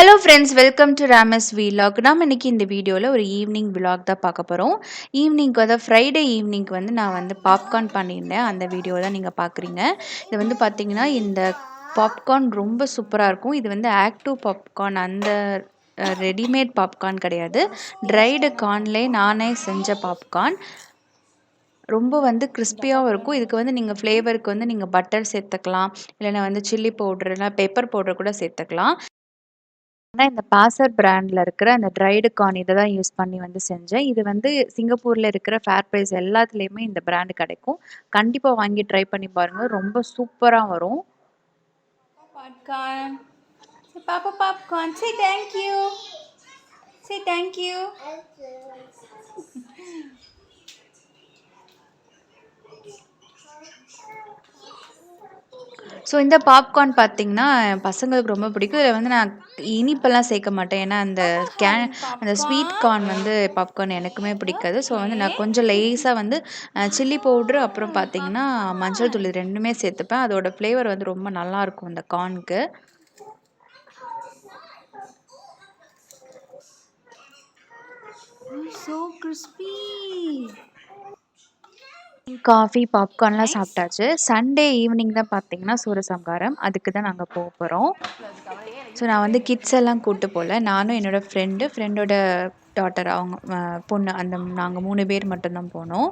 Hello friends, welcome to Rama's vlog. நாம் இன்னைக்கு இந்த வீடியோவில் ஒரு ஈவினிங் விலாக் தான் பார்க்க போகிறோம். ஈவினிங்க்கு ஃப்ரைடே ஈவினிங்க்கு நான் பாப்கார்ன் பண்ணியிருந்தேன். அந்த வீடியோ தான் நீங்கள் பார்க்குறீங்க. இது பார்த்தீங்கன்னா, இந்த பாப்கார்ன் ரொம்ப சூப்பராக இருக்கும். இது ஆக்டிவ் பாப்கார்ன், அந்த ரெடிமேட் பாப்கார்ன் கிடையாது. ட்ரைடு கார்ன்லேயே நானே செஞ்ச பாப்கார்ன். ரொம்ப கிறிஸ்பியாகவும் இருக்கும். இதுக்கு நீங்கள் ஃப்ளேவருக்கு நீங்கள் பட்டர் சேர்த்துக்கலாம், இல்லைன்னா சில்லி பவுடர், இல்லை பெப்பர் பவுடர் கூட சேர்த்துக்கலாம். ஆனால் இந்த பாசர் பிராண்டில் இருக்கிற அந்த ட்ரைடு கார்ன் இதை தான் யூஸ் பண்ணி செஞ்சேன். இது சிங்கப்பூரில் இருக்கிற ஃபேர் ப்ரைஸ் எல்லாத்துலேயுமே இந்த பிராண்டு கிடைக்கும். கண்டிப்பாக வாங்கி ட்ரை பண்ணி பாருங்கள், ரொம்ப சூப்பராக வரும். பாப்கார்ன், பாப்பா popcorn, say thank you, say thank you. So இந்த பாப்கார்ன் பார்த்தீங்கன்னா, என் பசங்களுக்கு ரொம்ப பிடிக்கும். இதில் நான் இனிப்பெல்லாம் சேர்க்க மாட்டேன். ஏன்னா அந்த ஸ்வீட் கார்ன் பாப்கார்ன் எனக்குமே பிடிக்காது. ஸோ நான் கொஞ்சம் லேஸாக சில்லி பவுட்ரு, அப்புறம் பார்த்தீங்கன்னா மஞ்சள் தூள், இது 2மே சேர்த்துப்பேன். அதோட ஃப்ளேவர் ரொம்ப நல்லாயிருக்கும் இந்த கார்னுக்கு. So crispy. காஃபி, பாப்கார்ன்லாம் சாப்பிட்டாச்சு. சண்டே ஈவினிங் தான் பார்த்தீங்கன்னா சூரசம்ஹாரம். அதுக்கு தான் நாங்கள் போகிறோம். ஸோ நான் கிட்ஸ் எல்லாம் கூட்டு போகல. நானும் என்னோடய ஃப்ரெண்டோட டாட்டர், அவங்க பொண்ணு, அந்த நாங்கள் 3 பேர் மட்டும்தான் போனோம்.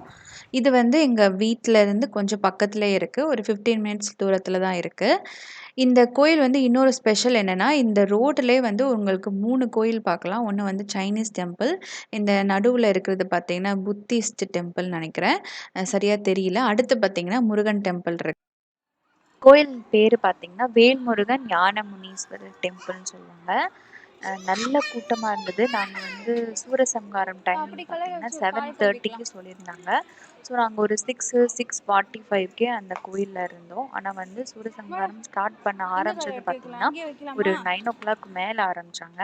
இது எங்கள் வீட்டிலேருந்து கொஞ்சம் பக்கத்துலேயே இருக்குது. ஒரு 15 மினிட்ஸ் தூரத்தில் தான் இருக்குது. இந்த கோயில் இன்னொரு ஸ்பெஷல் என்னென்னா, இந்த ரோட்லேயே உங்களுக்கு 3 கோயில் பார்க்கலாம். ஒன்று சைனீஸ் டெம்பிள், இந்த நடுவில் இருக்கிறது பார்த்தீங்கன்னா புத்திஸ்ட் டெம்பிள்னு நினைக்கிறேன், சரியாக தெரியல. அடுத்து பார்த்தீங்கன்னா முருகன் டெம்பிள் இருக்கு. கோயில் பேர் பார்த்தீங்கன்னா வேல்முருகன் ஞான முனீஸ்வரர் டெம்பிள்னு சொல்லுவாங்க. நல்ல கூட்டமாக இருந்தது. நாங்கள் சூரசம்ஹாரம் டைமிங் பார்த்தீங்கன்னா 7:30க்கு சொல்லியிருந்தாங்க. ஸோ நாங்கள் ஒரு 6:45க்கே அந்த கோயிலில் இருந்தோம். ஆனால் சூரசம்ஹாரம் ஸ்டார்ட் பண்ண ஆரம்பிச்சது பார்த்தீங்கன்னா ஒரு 9 o'clock மேலே ஆரம்பித்தாங்க.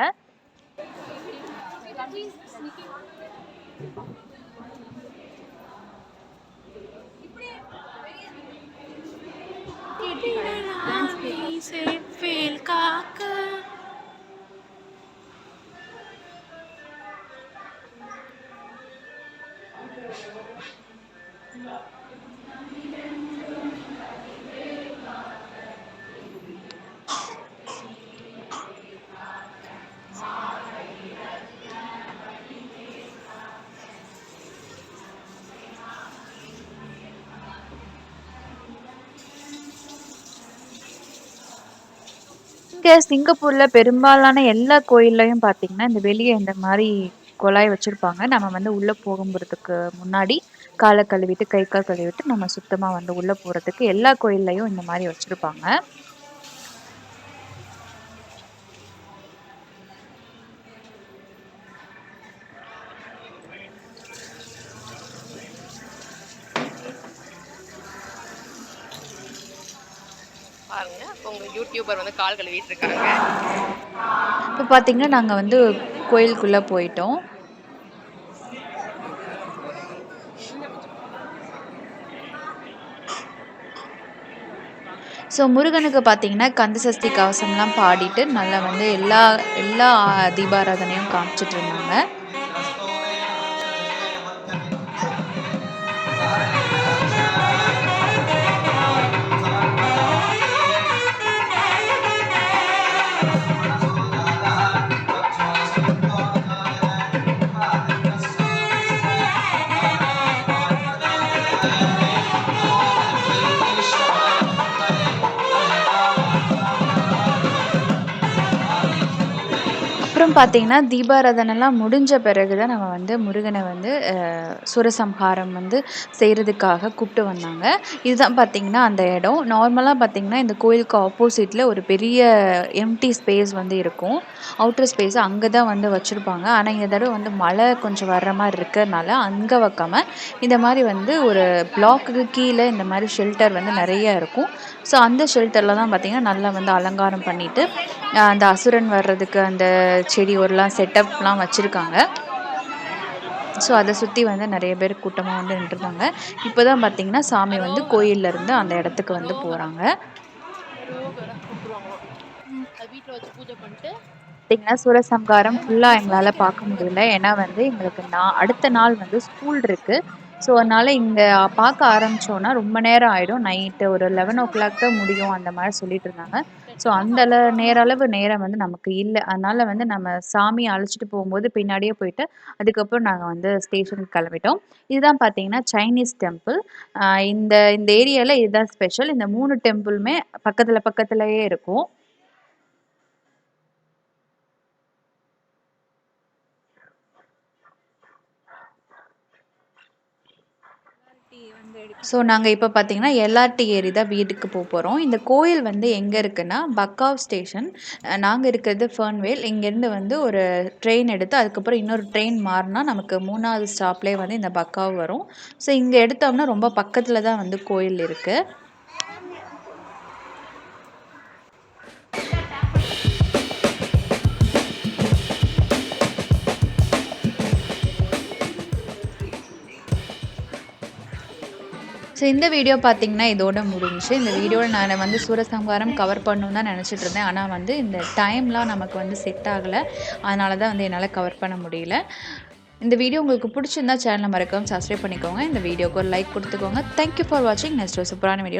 இங்கே சிங்கப்பூரில் பெரும்பாலான எல்லா கோயில்லையும் பார்த்தீங்கன்னா இந்த வெளியே இந்த மாதிரி குழாய் வச்சுருப்பாங்க. நம்ம உள்ளே போகும்போதுக்கு முன்னாடி காலை கழுவிட்டு, கை கால் கழுவிட்டு நம்ம சுத்தமாக உள்ளே போகிறதுக்கு எல்லா கோயில்லையும் இந்த மாதிரி வச்சுருப்பாங்க. பாருங்க, உங்க யூடியூபர் கால் கழுவிட்டு இருக்காங்க. இப்போ பார்த்தீங்கன்னா நாங்கள் கோயிலுக்குள்ளே போயிட்டோம். ஸோ முருகனுக்கு பார்த்தீங்கன்னா கந்தசஷ்டி கவசம்லாம் பாடிட்டு நல்லா எல்லா எல்லா தீபாராதனையும் காமிச்சிட்டு இருந்தாங்க. அப்புறம் பார்த்தீங்கன்னா தீபாராதனைலாம் முடிஞ்ச பிறகு தான் நம்ம முருகனை சூரசம்ஹாரம் செய்கிறதுக்காக கூப்பிட்டு வந்தாங்க. இதுதான் பார்த்தீங்கன்னா அந்த இடம். நார்மலாக பார்த்தீங்கன்னா இந்த கோயிலுக்கு ஆப்போசிட்டில் ஒரு பெரிய எம்டி ஸ்பேஸ் இருக்கும். அவுட்டர் ஸ்பேஸ் அங்கே தான் வச்சுருப்பாங்க. ஆனால் இந்த தடவை மழை கொஞ்சம் வர்ற மாதிரி இருக்கிறதுனால அங்கே வைக்காமல் இந்த மாதிரி ஒரு பிளாக்குக்கு கீழே இந்த மாதிரி ஷெல்டர் நிறைய இருக்கும். ஸோ அந்த ஷெல்டரில் தான் பார்த்தீங்கன்னா நல்லா அலங்காரம் பண்ணிவிட்டு அந்த அசுரன் வர்றதுக்கு அந்த செடி ஒரெலாம் செட்டப்லாம் வச்சுருக்காங்க. ஸோ அதை சுற்றி நிறைய பேர் கூட்டமாக நின்றுருந்தாங்க. இப்போ தான் பார்த்தீங்கன்னா சாமி கோயிலேருந்து அந்த இடத்துக்கு போகிறாங்க. வீட்டில் வச்சு பூஜை பண்ணிட்டு பார்த்தீங்கன்னா, சூரசம்ஹாரம் ஃபுல்லா எங்களால பார்க்க முடியல. ஏன்னா வந்து எங்களுக்கு அடுத்த நாள் வந்து ஸ்கூல் இருக்கு. ஸோ, அதனால இங்க பார்க்க ஆரம்பிச்சோம்னா ரொம்ப நேரம் ஆயிடும். நைட்டு ஒரு 11:00 தான் முடியும் அந்த மாரி சொல்லிட்டு இருந்தாங்க. ஸோ, அந்த நேரம் வந்து நமக்கு இல்ல. அதனால வந்து நம்ம சாமிய அழைச்சிட்டு போம்போது பின்னாடியே போயிட்டு, அதுக்கப்புறம் நாங்க வந்து ஸ்டேஷனுக்கு கிளம்பிட்டோம். இதுதான் பார்த்தீங்கன்னா, சைனீஸ் டெம்பிள். இந்த இந்த ஏரியால இதுதான் ஸ்பெஷல். இந்த 3 டெம்பிளுமே பக்கத்துலயே இருக்கும். ஸோ, நாங்க இப்ப பார்த்தீங்கன்னா, எல்ஆர்டி ஏறி தான் வீட்டுக்கு போறோம். இந்த கோயில் வந்து எங்க இருக்குன்னா, பக்காவ் ஸ்டேஷன். நாங்க இருக்கிறது ஃபெர்ன்வேல். இங்கேருந்து வந்து ஒரு ட்ரெயின் எடுத்து, அதுக்கப்புறம் இன்னொரு ட்ரெயின் மாறுனா, நமக்கு 3வது ஸ்டாப்லயே வந்து இந்த பக்காவ் வரும். ஸோ, இங்க எடுத்தோம்னா ரொம்ப பக்கத்துல தான் வந்து கோயில் இருக்கு. ஸோ இந்த வீடியோ பார்த்தீங்கன்னா, இதோட முடிஞ்சுச்சு. இந்த வீடியோல நான் வந்து சூரசம்ஹாரம் கவர் பண்ணணும்னு தான் நெனச்சிட்டு இருந்தேன். ஆனா வந்து இந்த டைம்லாம் நமக்கு வந்து செட் ஆகல. அதனால தான் வந்து என்னால கவர் பண்ண முடியல. இந்த வீடியோ உங்களுக்கு புடிச்சிருந்தா சேனல மறக்காம சப்ஸ்கிரைப் பண்ணிக்கோங்க. இந்த வீடியோக்கு ஒரு லைக் குடுத்துக்கோங்க. தேங்க் யூ ஃபார் வாட்சிங். நெக்ஸ்ட் ஒரு சூப்பரான வீடியோ